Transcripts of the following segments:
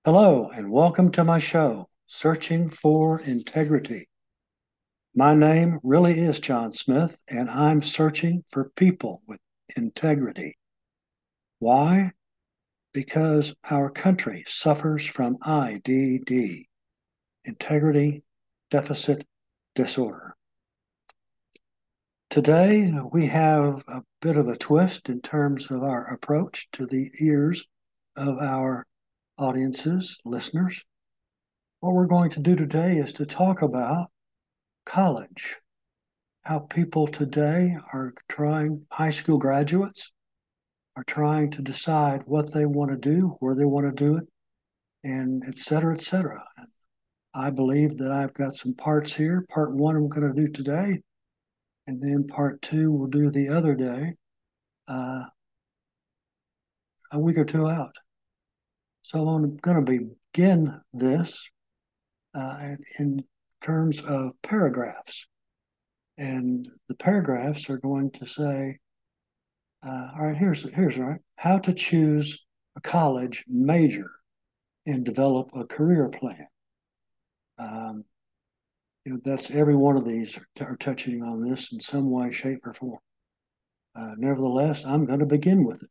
Hello, and welcome to my show, Searching for Integrity. My name really is John Smith, and I'm searching for people with integrity. Why? Because our country suffers from IDD, Integrity Deficit Disorder. Today, we have a bit of a twist in terms of our approach to the ears of our audiences, listeners. What we're going to do today is to talk about college, how people today are trying, high school graduates are trying to decide what they want to do, where they want to do it, and et cetera, et cetera. And I believe that I've got some parts here. Part one, I'm going to do today, and then part two, we'll do the other day, uh, a week or two out. So I'm going to begin this in terms of paragraphs. And the paragraphs are going to say, all right, here's right. How to choose a college major and develop a career plan. Um, that's every one of these are touching on this in some way, shape, or form. Nevertheless, I'm going to begin with it.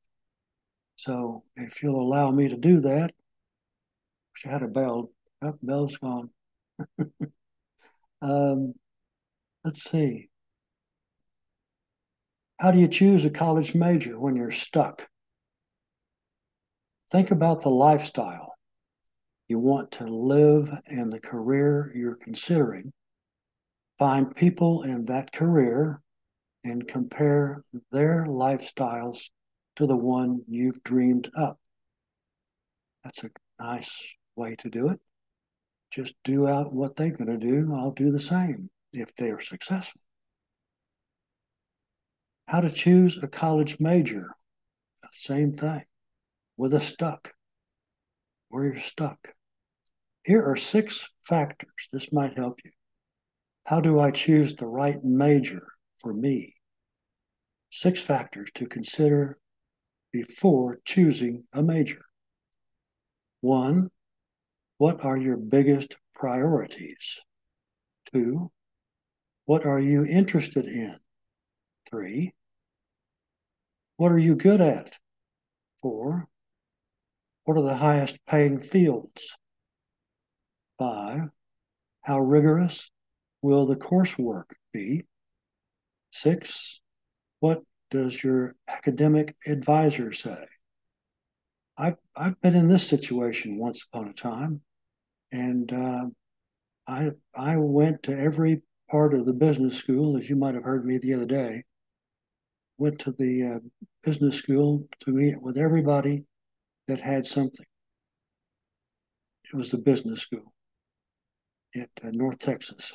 So if you'll allow me to do that, she had a bell. Oh, bell's gone. Um, let's see. How do you choose a college major when you're stuck? Think about the lifestyle you want to live and the career you're considering. Find people in that career and compare their lifestyles to the one you've dreamed up. That's a nice way to do it. Just do out what they're going to do. I'll do the same if they are successful. How to choose a college major. Same thing with a stuck, where you're stuck. Here are 6 factors. This might help you. How do I choose the right major for me? 6 factors to consider before choosing a major. 1, what are your biggest priorities? 2, what are you interested in? 3, what are you good at? 4, what are the highest paying fields? 5, how rigorous will the coursework be? 6, what does your academic advisor say? I've been in this situation once upon a time, and I went to every part of the business school, as you might have heard me the other day. Went to the business school to meet with everybody that had something. It was the business school at North Texas,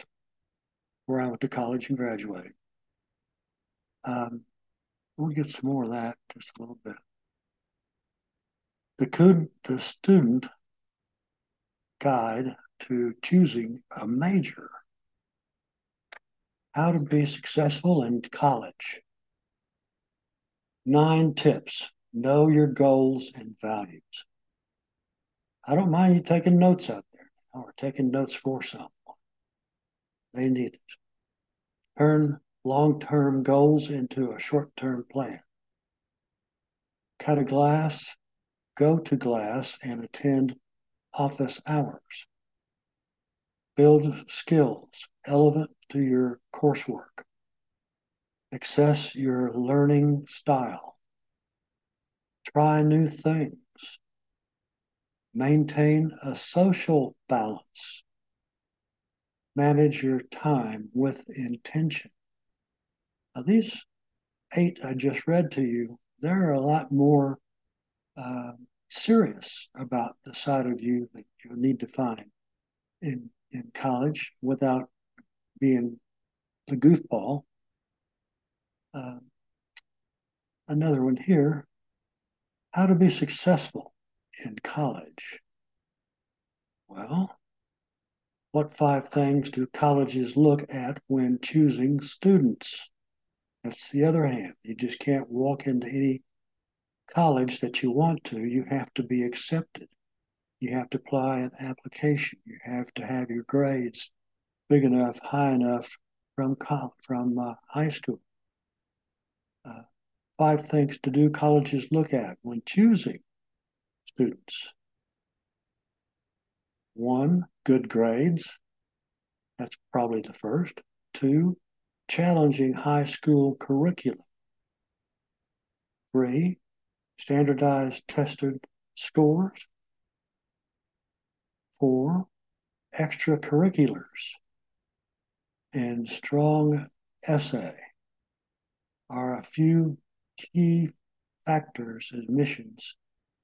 where I went to college and graduated. We'll get some more of that just a little bit. The student guide to choosing a major. How to be successful in college. 9 tips. Know your goals and values. I don't mind you taking notes out there or taking notes for someone. They need it. Turn long-term goals into a short-term plan. Cut a glass, go to class, and attend office hours. Build skills relevant to your coursework. Access your learning style. Try new things. Maintain a social balance. Manage your time with intention. Now, these 8 I just read to you, they're a lot more serious about the side of you that you need to find in college without being the goofball. Another one here, how to be successful in college. Well, what 5 things do colleges look at when choosing students? That's the other hand. You just can't walk into any college that you want to. You have to be accepted. You have to apply an application. You have to have your grades big enough, high enough from high school. 5 things to do colleges look at when choosing students. 1, good grades. That's probably the first. 2, challenging high school curriculum. 3, standardized tested scores. 4, extracurriculars and strong essay are a few key factors admissions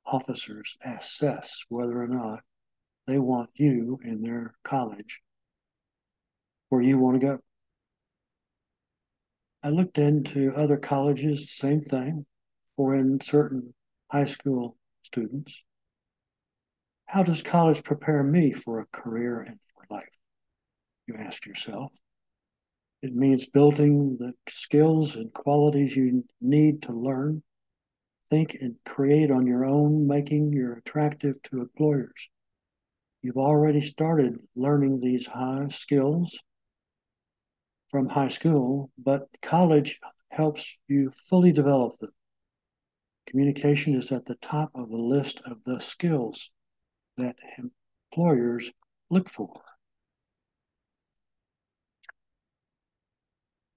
officers assess whether or not they want you in their college where you want to go. I looked into other colleges, same thing, for in certain high school students. How does college prepare me for a career and for life? You ask yourself. It means building the skills and qualities you need to learn, think, and create on your own, making you attractive to employers. You've already started learning these high skills from high school, but college helps you fully develop them. Communication is at the top of the list of the skills that employers look for.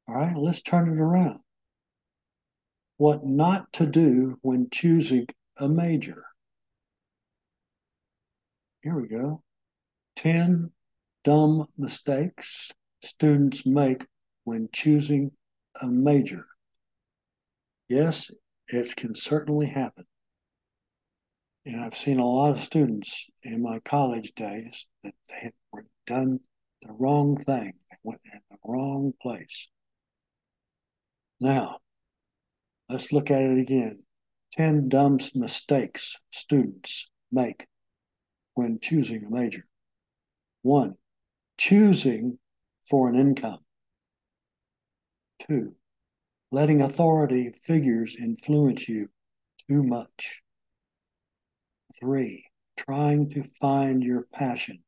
All right, let's turn it around. What not to do when choosing a major. Here we go. 10 dumb mistakes students make when choosing a major. Yes, it can certainly happen. And I've seen a lot of students in my college days that they were done the wrong thing. They went in the wrong place. Now, let's look at it again. 10 dumb mistakes students make when choosing a major. 1, choosing for an income. 2, letting authority figures influence you too much. 3, trying to find your passion.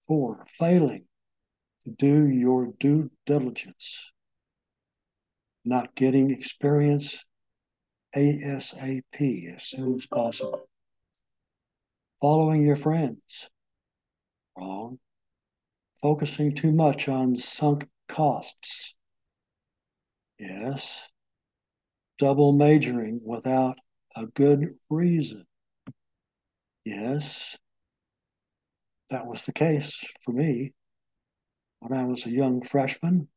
4, failing to do your due diligence. Not getting experience ASAP, as soon as possible. Following your friends. Wrong. Focusing too much on sunk costs. Yes. Double majoring without a good reason. Yes. That was the case for me. When I was a young freshman,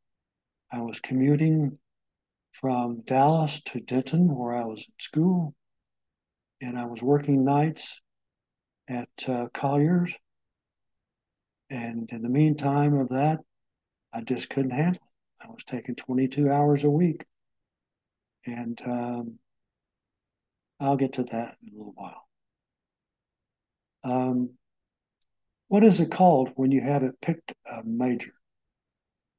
I was commuting from Dallas to Denton, where I was in school, and I was working nights at Collier's. And in the meantime of that, I just couldn't handle it. I was taking 22 hours a week. And I'll get to that in a little while. What is it called when you haven't picked a major?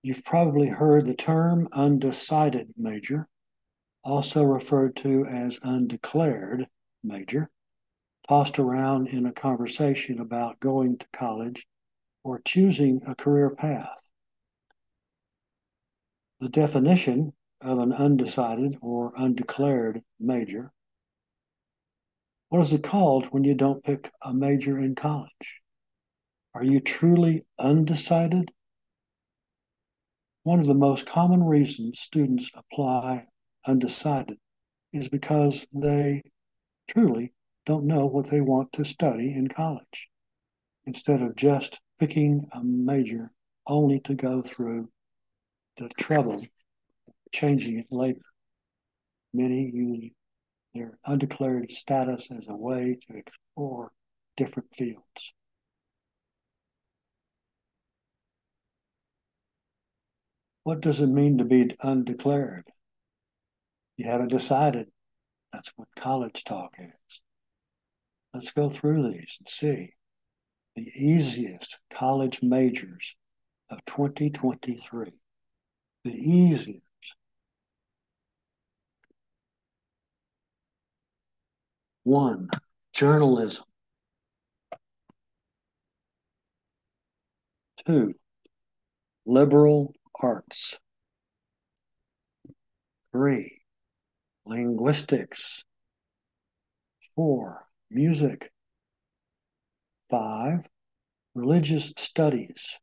You've probably heard the term undecided major, also referred to as undeclared major, tossed around in a conversation about going to college or choosing a career path. The definition of an undecided or undeclared major. What is it called when you don't pick a major in college? Are you truly undecided? One of the most common reasons students apply undecided is because they truly don't know what they want to study in college, instead of just picking a major only to go through the trouble of changing it later. Many use their undeclared status as a way to explore different fields. What does it mean to be undeclared? You haven't decided. That's what college talk is. Let's go through these and see. The easiest college majors of 2023. The easiest. 1, journalism. 2, liberal arts. 3, linguistics. 4, music. 5, religious studies.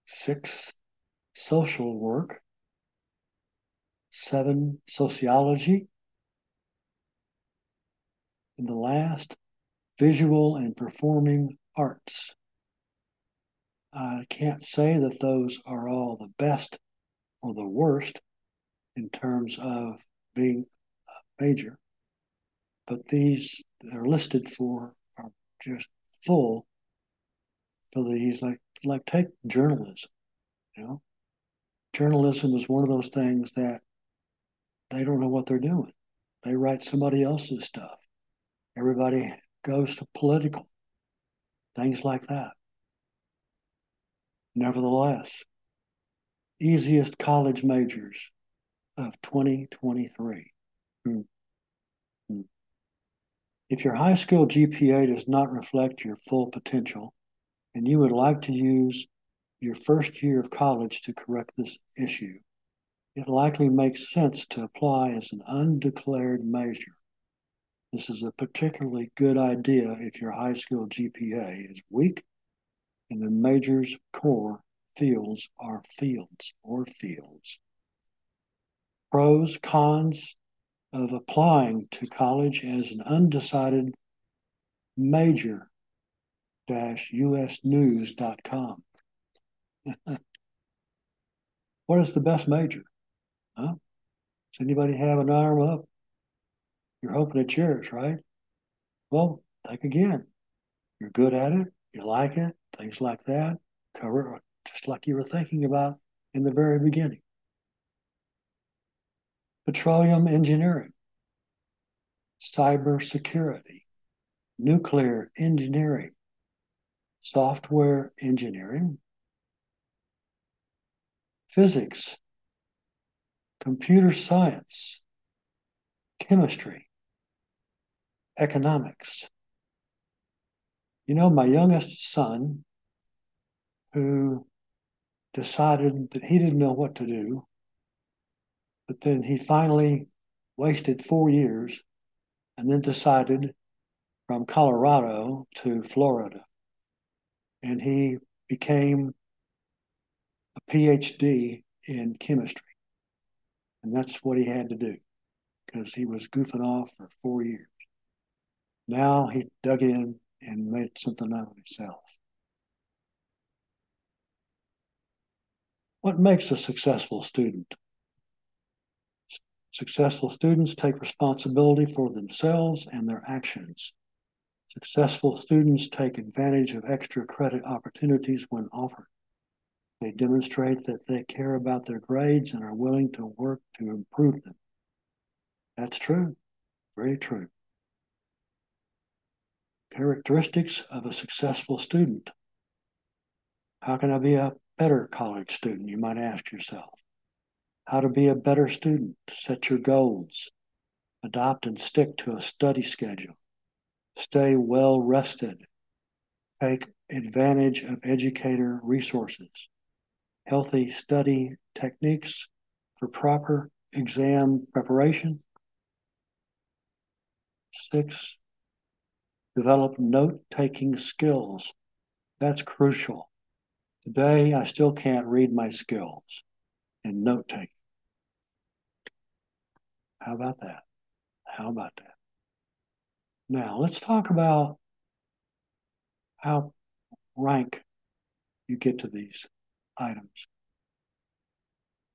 6, social work. 7, sociology. And the last, visual and performing arts. I can't say that those are all the best or the worst in terms of being a major, but these they're listed for are just full for these. Like take journalism. You know, journalism is one of those things that they don't know what they're doing. They write somebody else's stuff. Everybody goes to political things like that. Nevertheless, easiest college majors of 2023. If your high school GPA does not reflect your full potential, and you would like to use your first year of college to correct this issue, it likely makes sense to apply as an undeclared major. This is a particularly good idea if your high school GPA is weak and the major's core fields are fields. Pros, cons of applying to college as an undecided major usnews.com. What is the best major? Huh? Does anybody have an arm up? You're hoping it's yours, right? Well, think again. You're good at it. You like it. Things like that. Cover it just like you were thinking about in the very beginning. Petroleum engineering, cybersecurity, nuclear engineering, software engineering, physics, computer science, chemistry, economics. You know, my youngest son, who decided that he didn't know what to do, but then he finally wasted 4 years and then decided from Colorado to Florida. And he became a PhD in chemistry. And that's what he had to do because he was goofing off for 4 years. Now he dug in and made something out of himself. What makes a successful student? Successful students take responsibility for themselves and their actions. Successful students take advantage of extra credit opportunities when offered. They demonstrate that they care about their grades and are willing to work to improve them. That's true, very true. Characteristics of a successful student. How can I be a better college student, you might ask yourself. How to be a better student, set your goals, adopt and stick to a study schedule, stay well rested, take advantage of educator resources, healthy study techniques for proper exam preparation. 6, develop note-taking skills. That's crucial. Today, I still can't read my skills in note-taking. How about that? How about that? Now, let's talk about how rank you get to these items.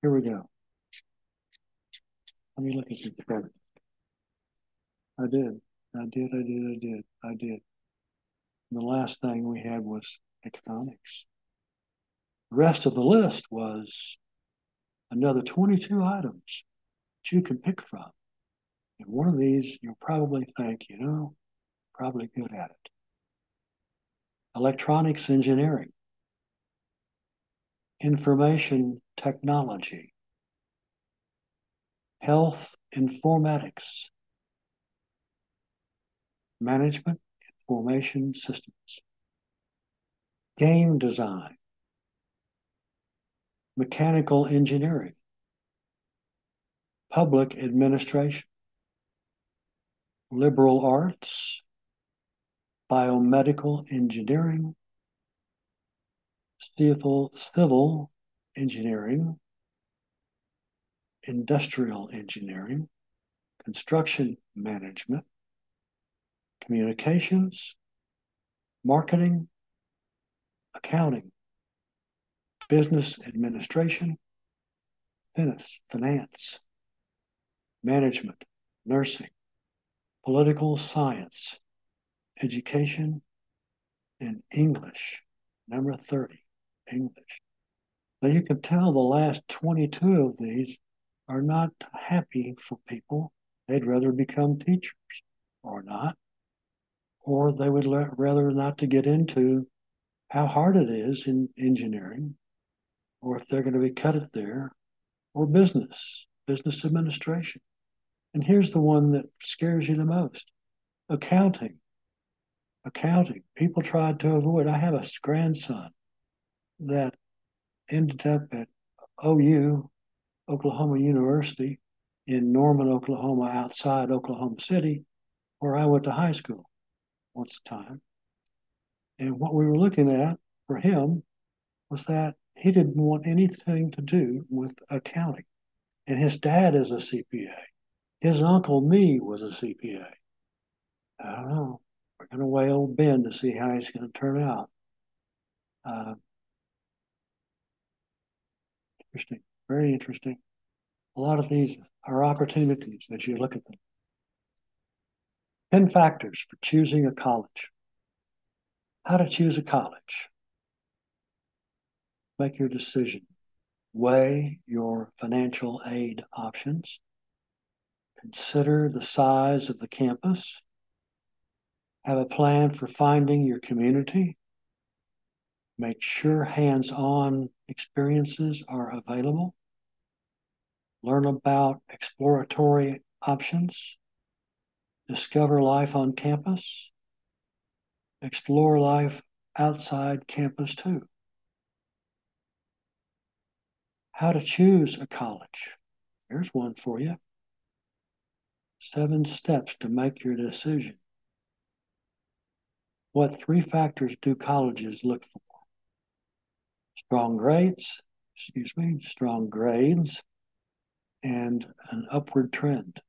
Here we go. Let me look at your credit. I did. And the last thing we had was economics. The rest of the list was another 22 items that you can pick from. And one of these, you'll probably think, you know, probably good at it. Electronics engineering, information technology, health informatics, management information systems, game design, mechanical engineering, public administration, liberal arts, biomedical engineering, civil engineering, industrial engineering, construction management, communications, marketing, accounting, business administration, finance, management, nursing, political science, education, and English. Number 30, English. Now you can tell the last 22 of these are not happy for people. They'd rather become teachers or not, or they would rather not to get into how hard it is in engineering, or if they're going to be cut it there, or business administration. And here's the one that scares you the most: accounting. People tried to avoid. I have a grandson that ended up at OU, Oklahoma University, in Norman, Oklahoma, outside Oklahoma City, where I went to high school once a time. And what we were looking at for him was that he didn't want anything to do with accounting. And his dad is a CPA. His uncle, me, was a CPA. I don't know. We're going to weigh old Ben to see how he's going to turn out. Interesting. Very interesting. A lot of these are opportunities as you look at them. 10 factors for choosing a college. How to choose a college. Make your decision. Weigh your financial aid options. Consider the size of the campus. Have a plan for finding your community. Make sure hands-on experiences are available. Learn about exploratory options. Discover life on campus. Explore life outside campus too. How to choose a college. Here's one for you. 7 steps to make your decision. What 3 factors do colleges look for? Strong grades, and an upward trend.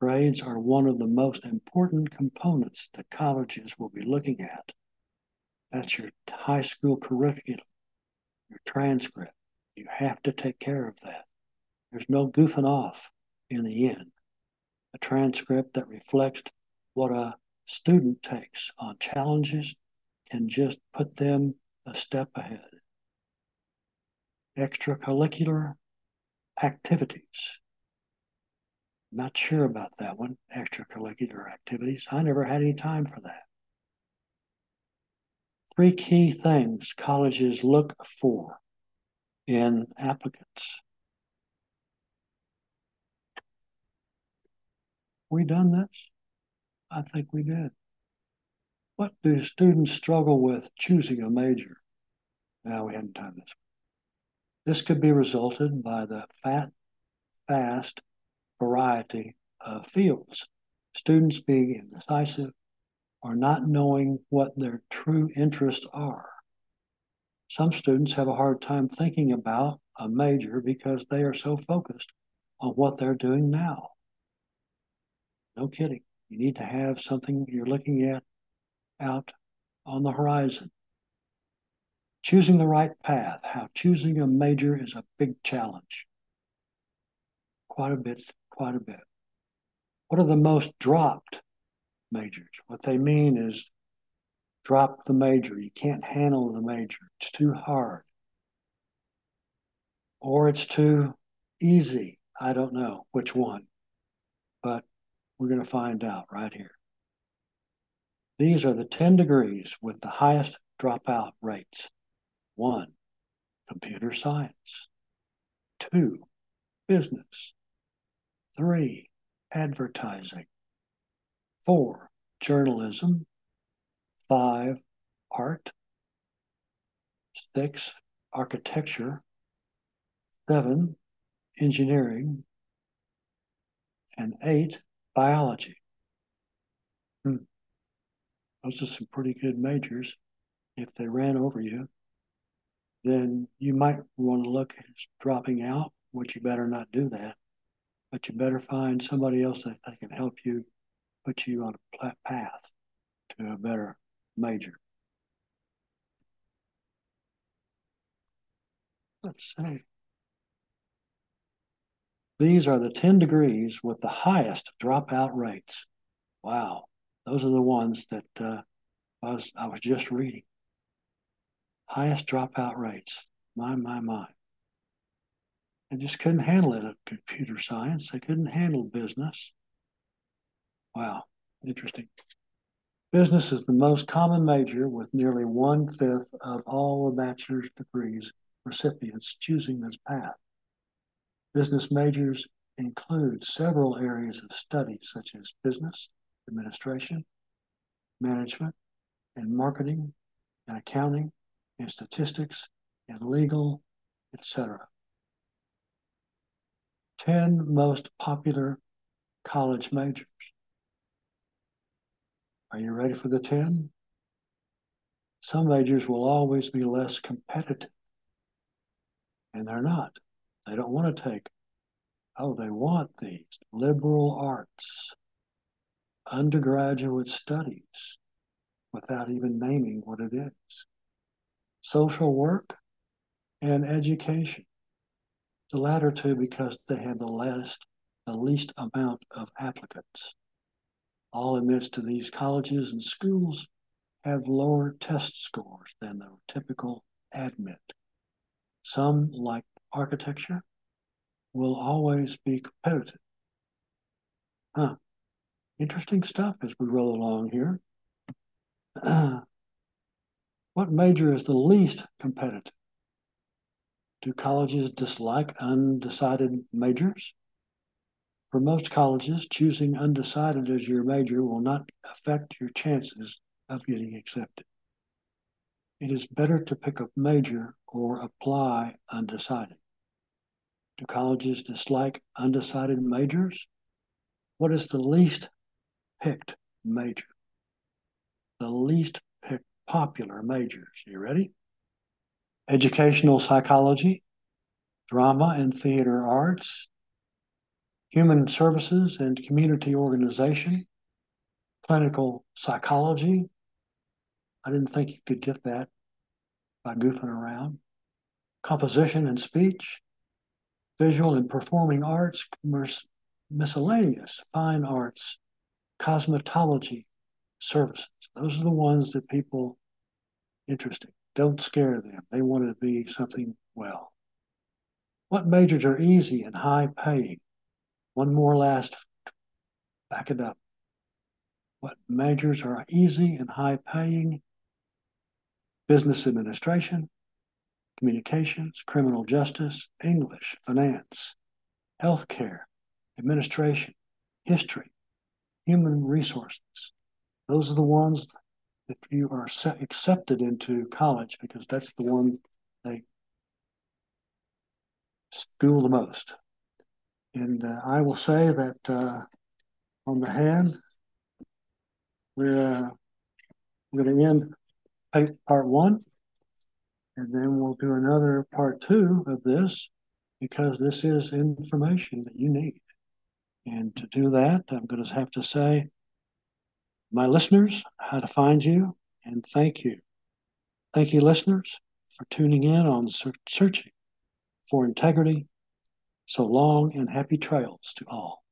Grades are one of the most important components that colleges will be looking at. That's your high school curriculum, your transcript. You have to take care of that. There's no goofing off in the end. A transcript that reflects what a student takes on challenges can just put them a step ahead. Extracurricular activities. Not sure about that one, extracurricular activities. I never had any time for that. 3 key things colleges look for in applicants. We done this? I think we did. What do students struggle with choosing a major? Now we hadn't done this. This could be resulted by the vast variety of fields. Students being indecisive or not knowing what their true interests are. Some students have a hard time thinking about a major because they are so focused on what they're doing now. No kidding. You need to have something you're looking at out on the horizon. Choosing the right path. How choosing a major is a big challenge. Quite a bit. What are the most dropped majors? What they mean is drop the major. You can't handle the major. It's too hard. Or it's too easy. I don't know which one, but we're going to find out right here. These are the 10 degrees with the highest dropout rates. 1, computer science. 2, business. 3, advertising. 4, journalism. 5, art. 6, architecture, 7, engineering, and 8, biology. Those are some pretty good majors. If they ran over you, then you might want to look at dropping out, which you better not do that. But you better find somebody else that they can help you, put you on a path to a better major. Let's see. These are the 10 degrees with the highest dropout rates. Wow, those are the ones that I was just reading. Highest dropout rates. My. They just couldn't handle it at computer science. They couldn't handle business. Wow, interesting. Business is the most common major, with nearly 1/5 of all the bachelor's degrees recipients choosing this path. Business majors include several areas of study, such as business, administration, management, and marketing, and accounting, and statistics, and legal, etc. 10 most popular college majors. Are you ready for the 10? Some majors will always be less competitive, and they're not. They don't want to take, they want these liberal arts, undergraduate studies, without even naming what it is, social work, and education. The latter two because they have the least amount of applicants. All admits to these colleges and schools have lower test scores than the typical admit. Some, like architecture, will always be competitive. Interesting stuff as we roll along here. What major is the least competitive? Do colleges dislike undecided majors? For most colleges, choosing undecided as your major will not affect your chances of getting accepted. It is better to pick a major or apply undecided. Do colleges dislike undecided majors? What is the least picked major? The least picked popular majors. You ready? Educational psychology, drama and theater arts, human services and community organization, clinical psychology. I didn't think you could get that by goofing around. Composition and speech, visual and performing arts, miscellaneous, fine arts, cosmetology, services. Those are the ones that people interesting. Don't scare them. They want to be something well. What majors are easy and high paying? One more last, back it up. What majors are easy and high paying? Business administration, communications, criminal justice, English, finance, healthcare, administration, history, human resources. Those are the ones that you are accepted into college because that's the one they school the most. And I will say that on the hand, we're going to end part 1, and then we'll do another part 2 of this because this is information that you need. And to do that, I'm going to have to say, my listeners, how to find you, and thank you. Thank you, listeners, for tuning in on Searching for Integrity. So long and happy trails to all.